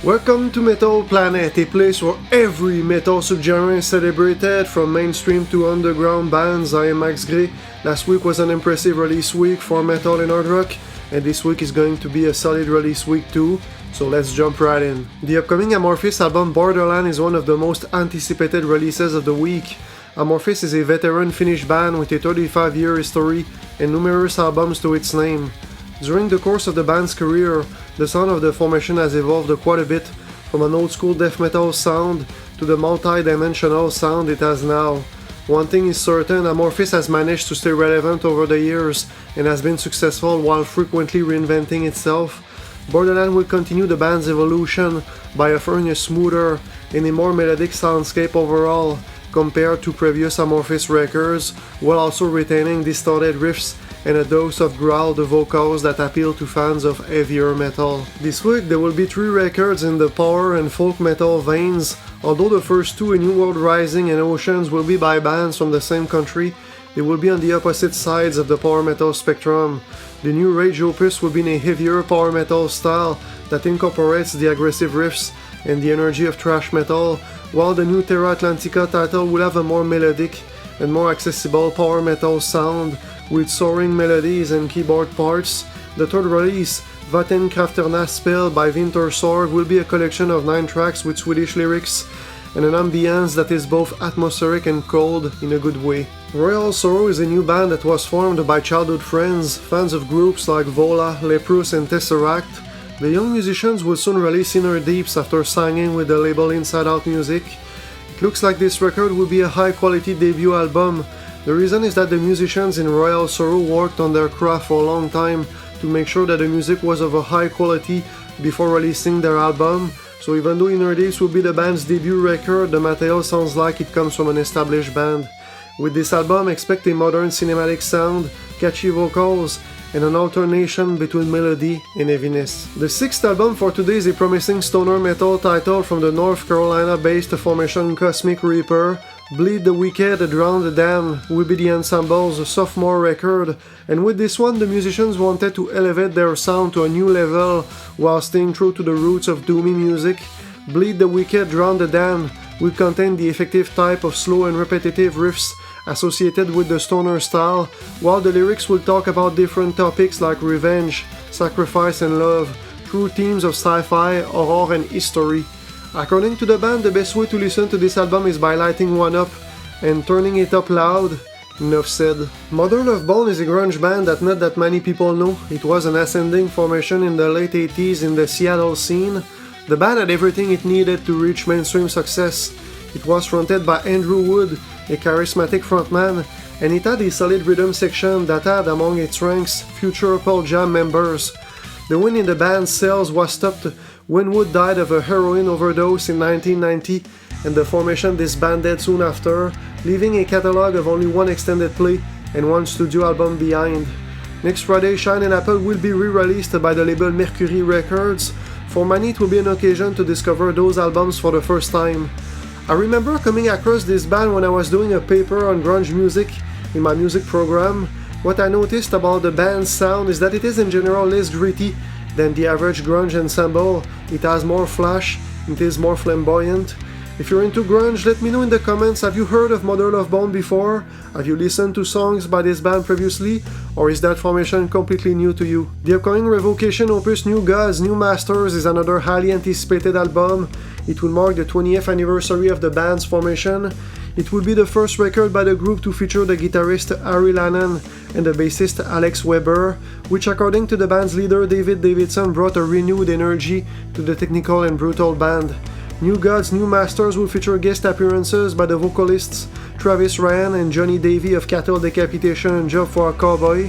Welcome to Metal Planet, a place where every metal subgenre is celebrated, from mainstream to underground bands. I am Max Gray. Last week was an impressive release week for metal and hard rock, and this week is going to be a solid release week too, so let's jump right in. The upcoming Amorphis album Borderland is one of the most anticipated releases of the week. Amorphis is a veteran Finnish band with a 35-year history and numerous albums to its name. During the course of the band's career, the sound of the formation has evolved quite a bit, from an old-school death metal sound to the multi-dimensional sound it has now. One thing is certain, Amorphis has managed to stay relevant over the years and has been successful while frequently reinventing itself. Borderland will continue the band's evolution by offering a smoother and a more melodic soundscape overall compared to previous Amorphis records, while also retaining distorted riffs and a dose of growled vocals that appeal to fans of heavier metal. This week there will be 3 records in the power and folk metal veins. Although the first 2, A New World Rising and Oceans, will be by bands from the same country, they will be on the opposite sides of the power metal spectrum. The new Rage opus will be in a heavier power metal style that incorporates the aggressive riffs and the energy of thrash metal, while the new Terra Atlantica title will have a more melodic and more accessible power metal sound with soaring melodies and keyboard parts. The third release, Vattenkrafternas Spel by Vintersorg, will be a collection of 9 tracks with Swedish lyrics and an ambience that is both atmospheric and cold in a good way. Royal Sorrow is a new band that was formed by childhood friends, fans of groups like Vola, Leprous and Tesseract. The young musicians will soon release Innderdeeps after signing with the label Inside Out Music. It looks like this record will be a high-quality debut album. The reason is that the musicians in Royal Sorrow worked on their craft for a long time to make sure that the music was of a high quality before releasing their album, so even though Innderdeeps will be the band's debut record, the material sounds like it comes from an established band. With this album, expect a modern cinematic sound, catchy vocals, and an alternation between melody and heaviness. The 6th album for today is a promising stoner metal title from the North Carolina-based formation Cosmic Reaper. Bleed the Wicked, Drown the Damned will be the ensemble's sophomore record, and with this one the musicians wanted to elevate their sound to a new level while staying true to the roots of doomy music. Bleed the Wicked, Drown the Damned will contain the effective type of slow and repetitive riffs associated with the stoner style, while the lyrics will talk about different topics like revenge, sacrifice and love, through themes of sci-fi, horror and history. According to the band, the best way to listen to this album is by lighting one up and turning it up loud. Enough said. Mother Love Bone is a grunge band that not that many people know. It was an ascending formation in the late 80s in the Seattle scene. The band had everything it needed to reach mainstream success. It was fronted by Andrew Wood, a charismatic frontman, and it had a solid rhythm section that had among its ranks future Pearl Jam members. The wind in the band's sails was stopped when Wood died of a heroin overdose in 1990, and the formation disbanded soon after, leaving a catalogue of only 1 extended play and 1 studio album behind. Next Friday, Shine and Apple will be re-released by the label Mercury Records. For many, it will be an occasion to discover those albums for the first time. I remember coming across this band when I was doing a paper on grunge music in my music program. What I noticed about the band's sound is that it is in general less gritty than the average grunge ensemble. It has more flash, it is more flamboyant. If you're into grunge, let me know in the comments, have you heard of Mother Love Bone before? Have you listened to songs by this band previously? Or is that formation completely new to you? The upcoming Revocation opus New Gods, New Masters is another highly anticipated album. It will mark the 20th anniversary of the band's formation. It will be the first record by the group to feature the guitarist Harry Lannon and the bassist Alex Weber, which according to the band's leader David Davidson brought a renewed energy to the technical and brutal band. New Gods, New Masters will feature guest appearances by the vocalists Travis Ryan and Johnny Davey of Cattle Decapitation and Job for a Cowboy.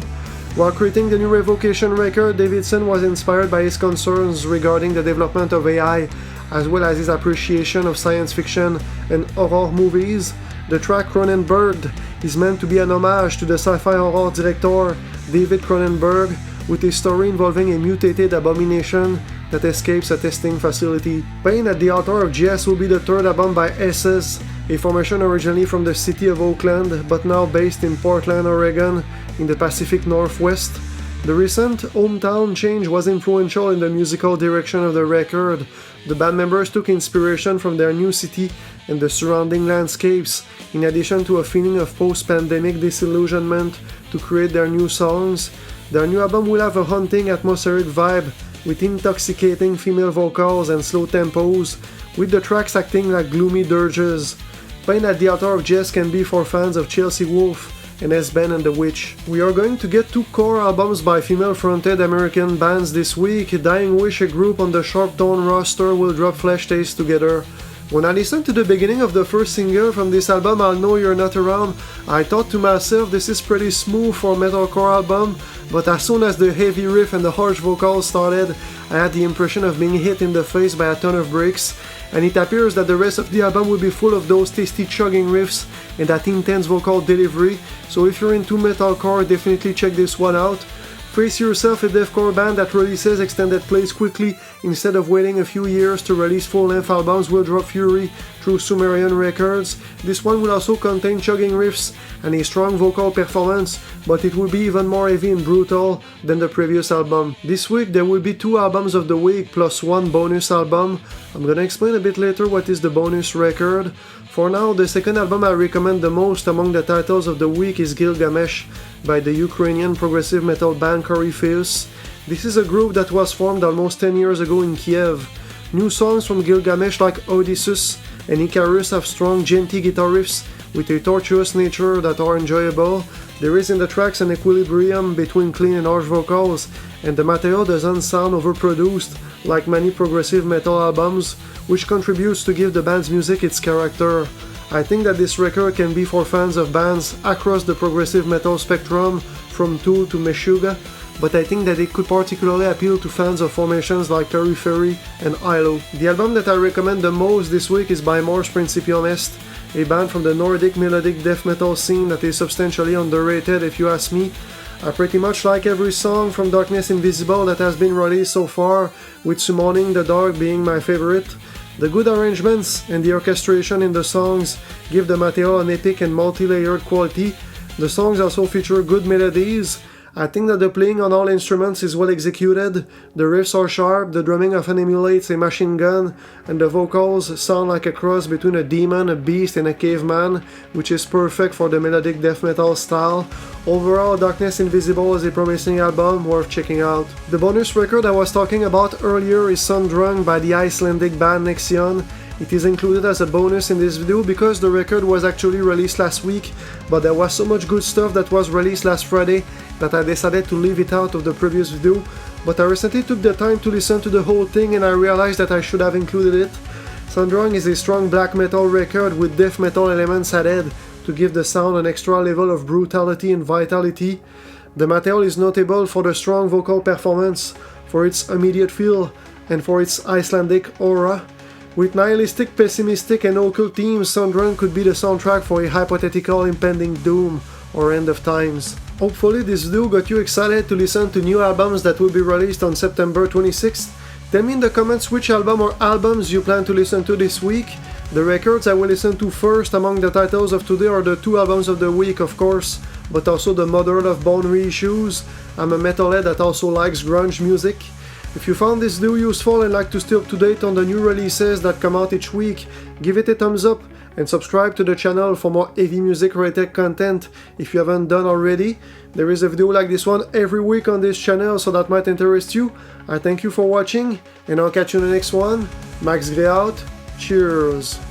While creating the new Revocation record, Davidson was inspired by his concerns regarding the development of AI, as well as his appreciation of science fiction and horror movies. The track Cronenberg is meant to be an homage to the sci-fi horror director David Cronenberg, with a story involving a mutated abomination that escapes a testing facility. Payne, at the author of Jest, will be the 3rd album by Esses, a formation originally from the city of Oakland, but now based in Portland, Oregon, in the Pacific Northwest. The recent hometown change was influential in the musical direction of the record, The band members took inspiration from their new city and the surrounding landscapes, in addition to a feeling of post-pandemic disillusionment to create their new songs. Their new album will have a haunting atmospheric vibe with intoxicating female vocals and slow tempos, with the tracks acting like gloomy dirges. Pain at the Altar of Jest can be for fans of Chelsea Wolfe and S-Ben and the Witch. We are going to get 2 core albums by female-fronted American bands this week. Dying Wish, a group on the Sharptone roster, will drop Flesh Taste together. When I listened to the beginning of the first single from this album, I'll Know You're Not Around, I thought to myself this is pretty smooth for a metalcore album, but as soon as the heavy riff and the harsh vocals started, I had the impression of being hit in the face by a ton of bricks, and it appears that the rest of the album will be full of those tasty chugging riffs and that intense vocal delivery, so if you're into metalcore, definitely check this one out. Face yourself a deathcore band that releases extended plays quickly instead of waiting a few years to release full-length albums will drop Fury through Sumerian Records. This one will also contain chugging riffs and a strong vocal performance, but it will be even more heavy and brutal than the previous album. This week there will be 2 albums of the week plus 1 bonus album. I'm gonna explain a bit later what is the bonus record. For now, the second album I recommend the most among the titles of the week is Gilgamesh by the Ukrainian progressive metal band Korypheus. This is a group that was formed almost 10 years ago in Kiev. New songs from Gilgamesh like Odysseus and Icarus have strong, genty guitar riffs with a tortuous nature that are enjoyable. There is in the tracks an equilibrium between clean and harsh vocals, and the material doesn't sound overproduced like many progressive metal albums, which contributes to give the band's music its character. I think that this record can be for fans of bands across the progressive metal spectrum, from Tool to Meshuggah, but I think that it could particularly appeal to fans of formations like Korypheus and Ilo. The album that I recommend the most this week is by Principium, Jest, a band from the Nordic melodic death metal scene that is substantially underrated if you ask me. I pretty much like every song from Darkness Invisible that has been released so far, with Summoning the Dark being my favorite. The good arrangements and the orchestration in the songs give the material an epic and multi-layered quality. The songs also feature good melodies. I think that the playing on all instruments is well executed, the riffs are sharp, the drumming often emulates a machine gun, and the vocals sound like a cross between a demon, a beast, and a caveman, which is perfect for the melodic death metal style. Overall, Darkness Invisible is a promising album worth checking out. The bonus record I was talking about earlier is Sundrung by the Icelandic band Nexion. It is included as a bonus in this video because the record was actually released last week, but there was so much good stuff that was released last Friday that I decided to leave it out of the previous video, but I recently took the time to listen to the whole thing and I realized that I should have included it. Sundrung is a strong black metal record with death metal elements added to give the sound an extra level of brutality and vitality. The material is notable for the strong vocal performance, for its immediate feel, and for its Icelandic aura. With nihilistic, pessimistic, and occult themes, Sundrung could be the soundtrack for a hypothetical impending doom or end of times. Hopefully this video got you excited to listen to new albums that will be released on September 26th. Tell me in the comments which album or albums you plan to listen to this week. The records I will listen to first among the titles of today are the 2 albums of the week, of course, but also the Mother of Bone reissues. I'm a metalhead that also likes grunge music. If you found this video useful and like to stay up to date on the new releases that come out each week, give it a thumbs up and subscribe to the channel for more heavy music related content if you haven't done already. There is a video like this one every week on this channel, so that might interest you. I thank you for watching and I'll catch you in the next one. Max Gray out. Cheers!